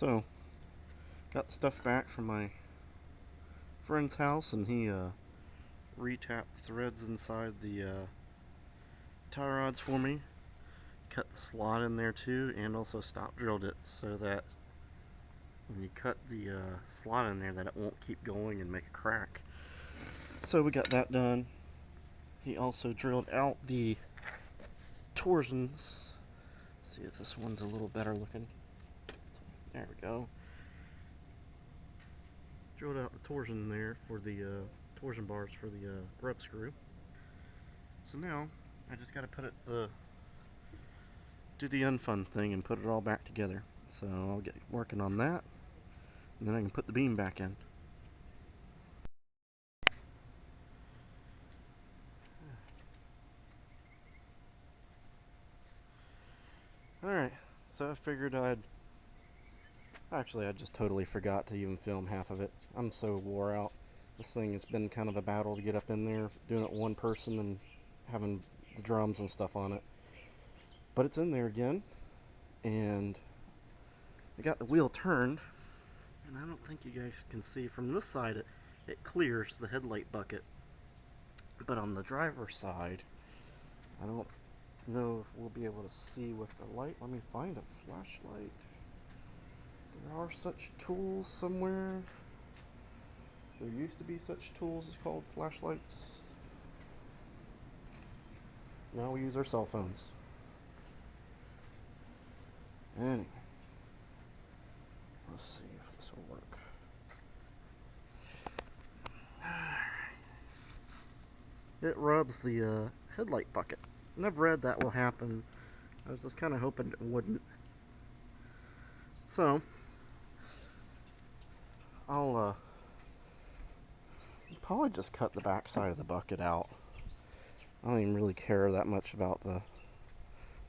So, got the stuff back from my friend's house, and he retapped the threads inside the tie rods for me. Cut the slot in there too, and also stop drilled it so that when you cut the slot in there, that it won't keep going and make a crack. So we got that done. He also drilled out the torsions. Let's see if this one's a little better looking. There we go. Drilled out the torsion there for the torsion bars for the rub screw. So now I just got to do the unfun thing and put it all back together. So I'll get working on that, and then I can put the beam back in. Alright, so I figured I just totally forgot to even film half of it. I'm so wore out. This thing has been kind of a battle to get up in there, doing it one person and having the drums and stuff on it. But it's in there again, and I got the wheel turned, and I don't think you guys can see from this side it clears the headlight bucket. But on the driver's side, I don't know if we'll be able to see with the light. Let me find a flashlight. There are such tools somewhere. There used to be such tools as called flashlights. Now we use our cell phones. Anyway, let's see if this will work. It rubs the headlight bucket. Never read that will happen. I was just kind of hoping it wouldn't. So, I'll probably just cut the back side of the bucket out. I don't even really care that much about the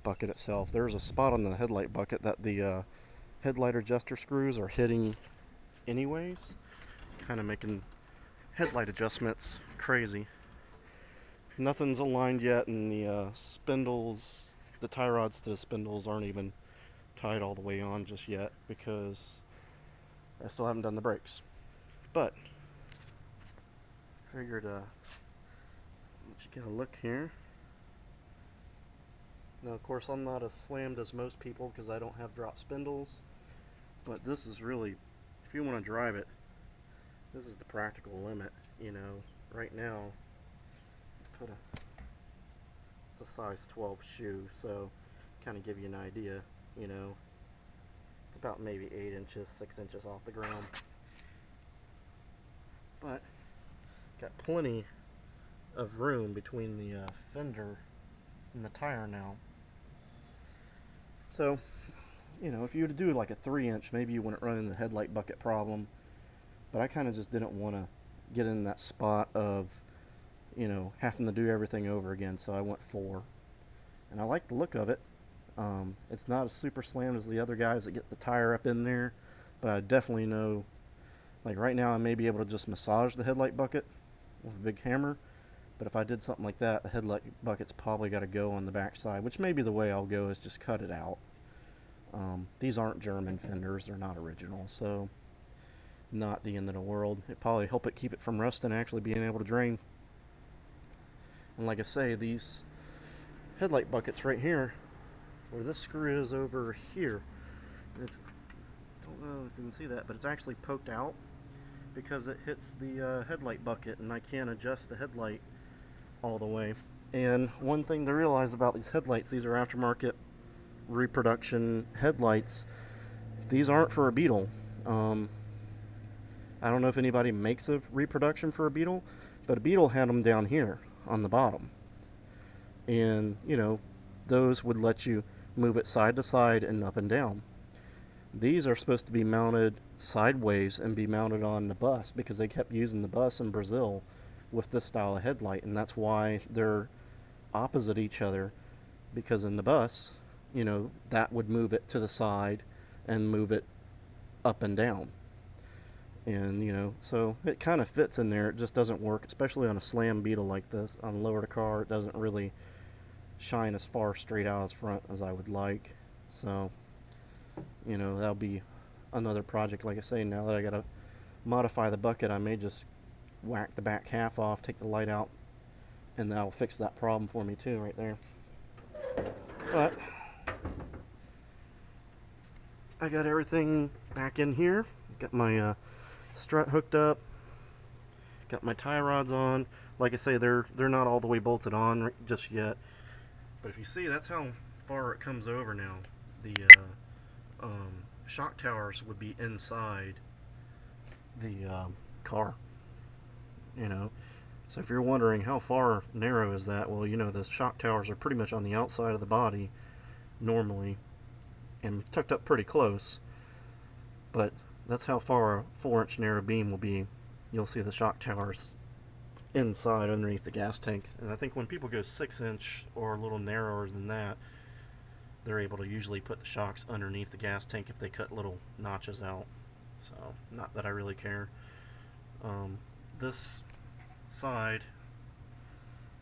bucket itself. There's a spot on the headlight bucket that the headlight adjuster screws are hitting anyways, kind of making headlight adjustments crazy. Nothing's aligned yet, and the spindles, the tie rods to the spindles aren't even tied all the way on just yet because I still haven't done the brakes. But figured let you get a look here. Now, of course, I'm not as slammed as most people because I don't have drop spindles, but this is really, if you want to drive it, this is the practical limit. You know, right now, put it's a size 12 shoe, so kind of give you an idea. You know, it's about maybe 8 inches, 6 inches off the ground, but got plenty of room between the fender and the tire now. So, you know, if you were to do like a 3-inch, maybe you wouldn't run into the headlight bucket problem. But I kind of just didn't want to get in that spot of, you know, having to do everything over again. So I went 4. And I like the look of it. It's not as super slammed as the other guys that get the tire up in there. But I definitely know, like right now I may be able to just massage the headlight bucket with a big hammer. But if I did something like that, the headlight bucket's probably got to go on the back side, which may be the way I'll go, is just cut it out. These aren't German fenders, they're not original, so not the end of the world. It probably help it keep it from rusting and actually being able to drain. And like I say, these headlight buckets right here, where this screw is over here, I don't know if you can see that, but it's actually poked out because it hits the headlight bucket, and I can't adjust the headlight all the way. And one thing to realize about these headlights, these are aftermarket reproduction headlights. These aren't for a Beetle. I don't know if anybody makes a reproduction for a Beetle, but a Beetle had them down here on the bottom. And, you know, those would let you move it side to side and up and down. These are supposed to be mounted sideways and be mounted on the bus because they kept using the bus in Brazil with this style of headlight, and that's why they're opposite each other, because in the bus, you know, that would move it to the side and move it up and down. And, you know, so it kind of fits in there. It just doesn't work, especially on a slam Beetle like this. On lower the car, it doesn't really shine as far straight out as front as I would like. So, you know, that'll be another project. Like I say, now that I gotta modify the bucket, I may just whack the back half off, take the light out, and that'll fix that problem for me too, right there. But I got everything back in here. Got my strut hooked up. Got my tie rods on. Like I say, they're not all the way bolted on just yet. But if you see, that's how far it comes over now. The shock towers would be inside the car. You know, so if you're wondering how far narrow is that, well, you know, the shock towers are pretty much on the outside of the body normally, and tucked up pretty close. But that's how far a 4-inch narrow beam will be. You'll see the shock towers inside underneath the gas tank. And I think when people go 6-inch or a little narrower than that, they're able to usually put the shocks underneath the gas tank if they cut little notches out. So, not that I really care. This side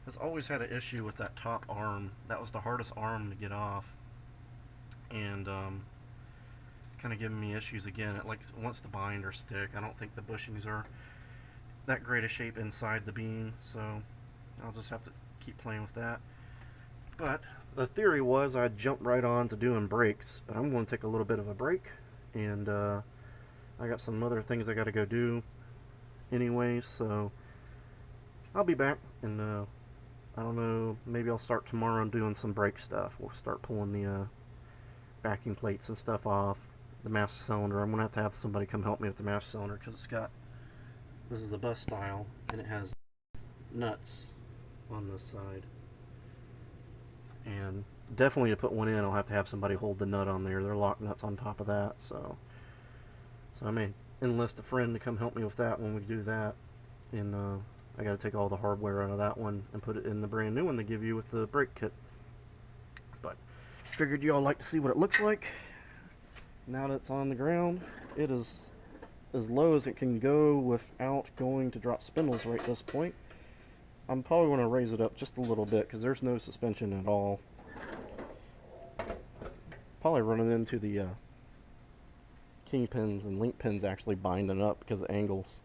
has always had an issue with that top arm. That was the hardest arm to get off, and kind of giving me issues again. It wants to bind or stick. I don't think the bushings are that great a shape inside the beam, so I'll just have to keep playing with that. But the theory was I'd jump right on to doing brakes, but I'm going to take a little bit of a break, and I got some other things I got to go do anyway, so I'll be back, and I don't know, maybe I'll start tomorrow doing some brake stuff. We'll start pulling the backing plates and stuff off, the master cylinder. I'm going to have somebody come help me with the master cylinder, because this is a bus style, and it has nuts on this side. And definitely to put one in, I'll have to have somebody hold the nut on there. They're lock nuts on top of that, so I may enlist a friend to come help me with that when we do that. And I got to take all the hardware out of that one and put it in the brand new one they give you with the brake kit. But figured y'all like to see what it looks like now that it's on the ground. It is as low as it can go without going to drop spindles right at this point. I'm probably going to raise it up just a little bit because there's no suspension at all. Probably running into the kingpins and link pins actually binding up because of angles.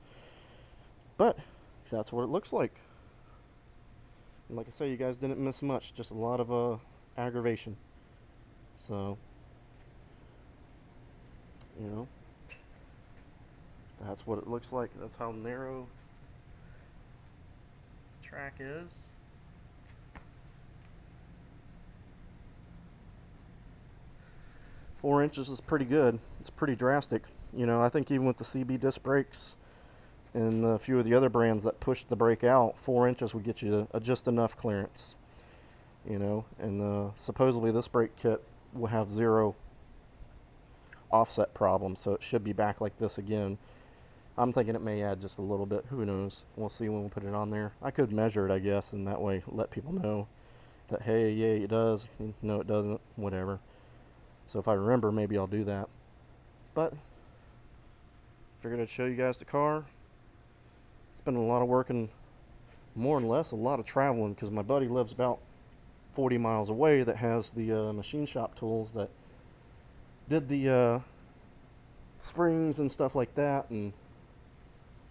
But that's what it looks like. And like I say, you guys didn't miss much, just a lot of aggravation. So, you know, that's what it looks like. That's how narrow track is. Four inches is pretty good. It's pretty drastic. You know, I think even with the CB disc brakes and a few of the other brands that pushed the brake out, 4 inches would get you just enough clearance. You know, and supposedly this brake kit will have 0 offset problems, so it should be back like this again. I'm thinking it may add just a little bit. Who knows? We'll see when we put it on there. I could measure it, I guess, and that way let people know that, hey, yeah, it does. No, it doesn't. Whatever. So if I remember, maybe I'll do that. But figured I'd show you guys the car. It's been a lot of work and more or less a lot of traveling, because my buddy lives about 40 miles away that has the machine shop tools that did the springs and stuff like that, and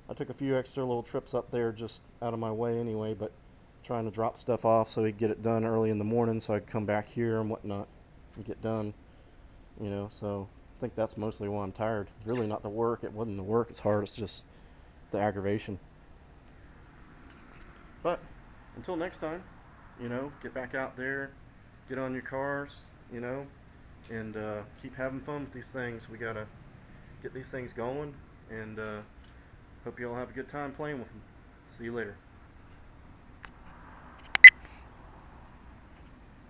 I took a few extra little trips up there just out of my way anyway, but trying to drop stuff off so he'd get it done early in the morning so I'd come back here and whatnot and get done, you know. So I think that's mostly why I'm tired. Really not the work. It wasn't the work it's hard, it's just the aggravation. But until next time, you know, get back out there, get on your cars, you know, and keep having fun with these things. We gotta get these things going, and hope you all have a good time playing with them. See you later.